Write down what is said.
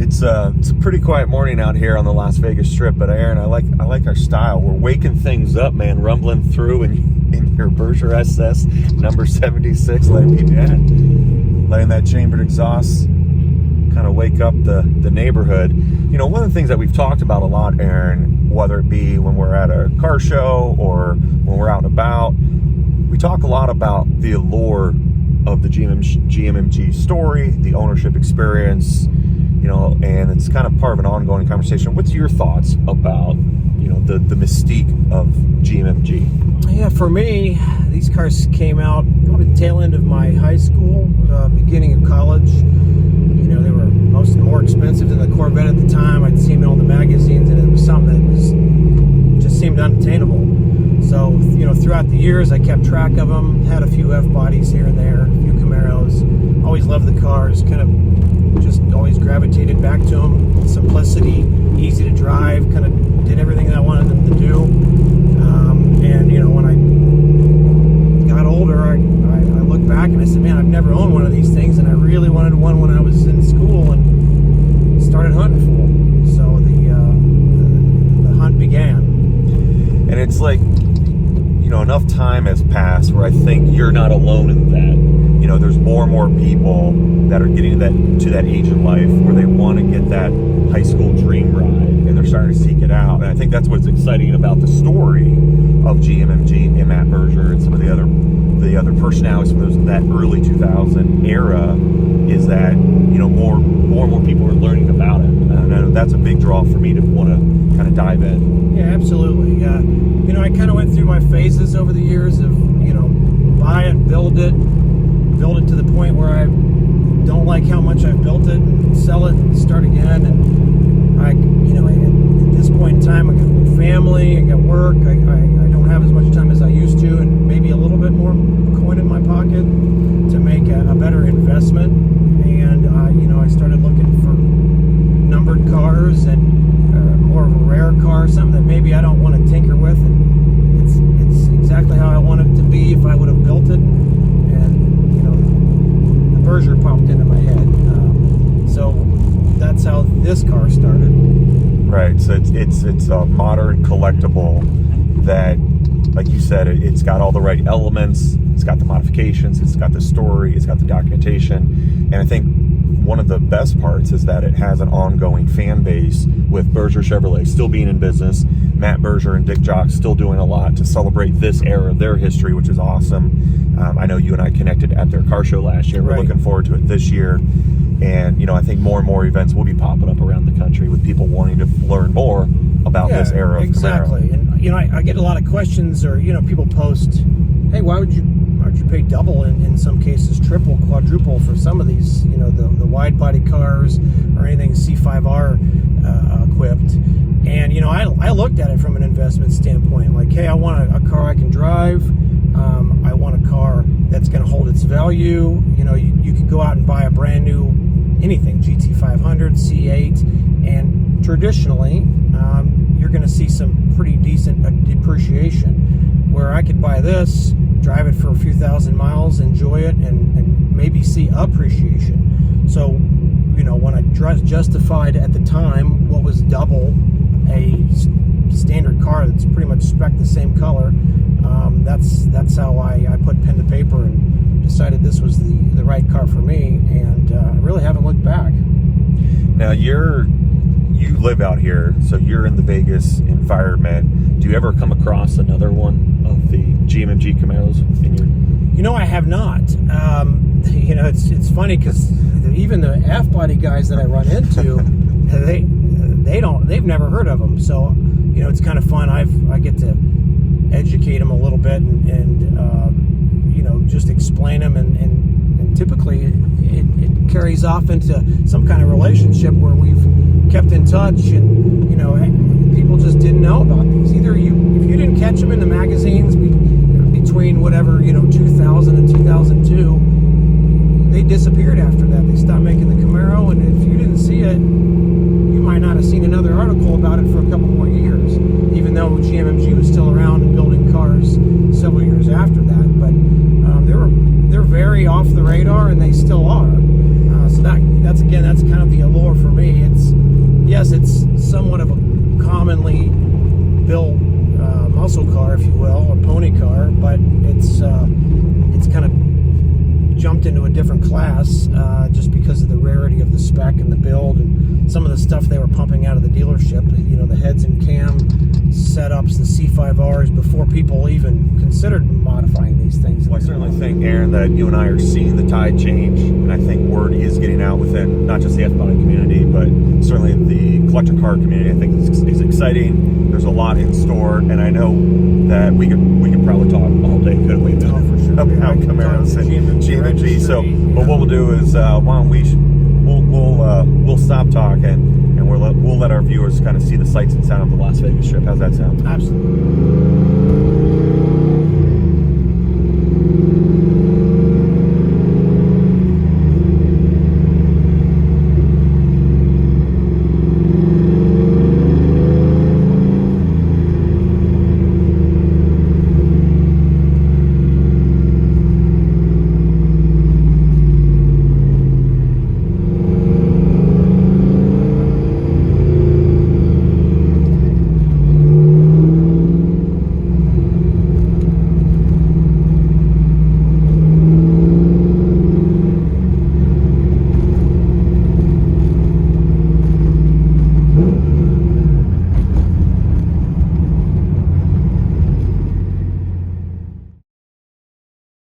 It's a pretty quiet morning out here on the Las Vegas Strip, but Aaron, I like our style. We're waking things up, man, rumbling through in your Berger SS number 76, letting that chambered exhaust kind of wake up the neighborhood. You know, one of the things that we've talked about a lot, Aaron, whether it be when we're at a car show or when we're out and about, we talk a lot about the allure of the GMMG story, the ownership experience, you know, and it's kind of part of an ongoing conversation. What's your thoughts about, you know, the mystique of GMMG? Yeah, for me, these cars came out probably the tail end of my high school, beginning of college. You know, they were more expensive than the Corvette at the time. I'd seen them in all the magazines, and it was something that just seemed unattainable. So, you know, throughout the years, I kept track of them, had a few F-bodies here and there, a few Camaros. Always loved the cars, kind of just always gravitated back to them. Simplicity, easy to drive, kind of did everything that I wanted them to do. And, you know, when I got older, I looked back and I said, man, I've never owned one of these things, and I really wanted one when I was in school and started hunting for them. So the hunt began. And it's like, you know, enough time has passed where I think you're not alone in that. You know, there's more and more people that are getting to that age in life where they want to get that high school dream ride, and they're starting to seek it out. And I think that's what's exciting about the story of GMMG and Matt Berger and some of the other personalities from that early 2000 era, is that, you know, more and more people are learning about it. And I know that's a big draw for me to want to kind of dive in. Yeah, absolutely. You know, I kind of went through my phases over the years of, you know, buy it, build it to the point where I don't like how much I've built it, and sell it and start again. And I, you know, at this point in time, I got family, I got work, I don't have as much time as I used to, and maybe a little bit more coin in my pocket to make a better investment. And you know, I started looking for numbered cars and more of a rare car, something that maybe I don't want to tinker with, and it's exactly how I want it to be if I would have built it. And you know, the Berger popped into my head, so that's how this car started. Right. So it's a modern collectible that, like you said, it's got all the right elements. It's got the modifications. It's got the story. It's got the documentation. And I think one of the best parts is that it has an ongoing fan base, with Berger Chevrolet still being in business, Matt Berger and Dick Jock still doing a lot to celebrate this era of their history, which is awesome. I know you and I connected at their car show last year. We're looking forward to it this year. And, you know, I think more and more events will be popping up around the country with people wanting to learn more about this era of exactly. Camaro. And, you know, I get a lot of questions, or, you know, people post, hey, why would you pay double, in some cases triple, quadruple for some of these, you know, the wide body cars or anything C5R equipped. And, you know, I looked at it from an investment standpoint, like, hey, I want a car I can drive. I want a car that's going to hold its value. You know, you could go out and buy a brand new anything, GT500, C8, and traditionally you're going to see some pretty decent depreciation, where I could buy this, drive it for a few thousand miles, enjoy it, and maybe see appreciation. So, you know, when I justified at the time what was double a standard car that's pretty much spec the same color, that's how I put pen to paper and decided this was the right car for me, and I really haven't looked back. Now you live out here, so you're in the Vegas environment. Do you ever come across another one of the GMMG Camaros in your? You know, I have not. You know, it's funny because even the F-body guys that I run into, they've never heard of them. So, you know, it's kind of fun. I get to educate them a little bit and you know, just explain them, and typically it carries off into some kind of relationship where we've kept in touch, and, you know, people just didn't know about these. Either if you didn't catch them in the magazines between whatever, you know, 2000 and 2002, they disappeared after that. They stopped making the Camaro, and if you didn't see it, you might not have seen another article about it for a couple more years, even though GMMG was still around and building cars several years after that. But they're very off the radar, and they still are. So that's kind of the allure for me. It's muscle car, if you will, or pony car, but it's kind of jumped into a different class just because of the rarity of the spec and the build and some of the stuff they were pumping out of the dealership. You know, the heads and cam setups, the C5Rs, before people even considered modifying these things. Well, I certainly think, Aaron, that you and I are seeing the tide change, and I think word is getting out within not just the F-body community, but certainly the collector car community. I think it's exciting. There's a lot in store, and I know that we could probably talk all day, couldn't we? Oh, for sure. About Camaros and GMMG. So, but what we'll do is, why don't we'll stop talking, and we'll let our viewers kind of see the sights and sound of the Las Vegas Strip. How's that sound? Absolutely.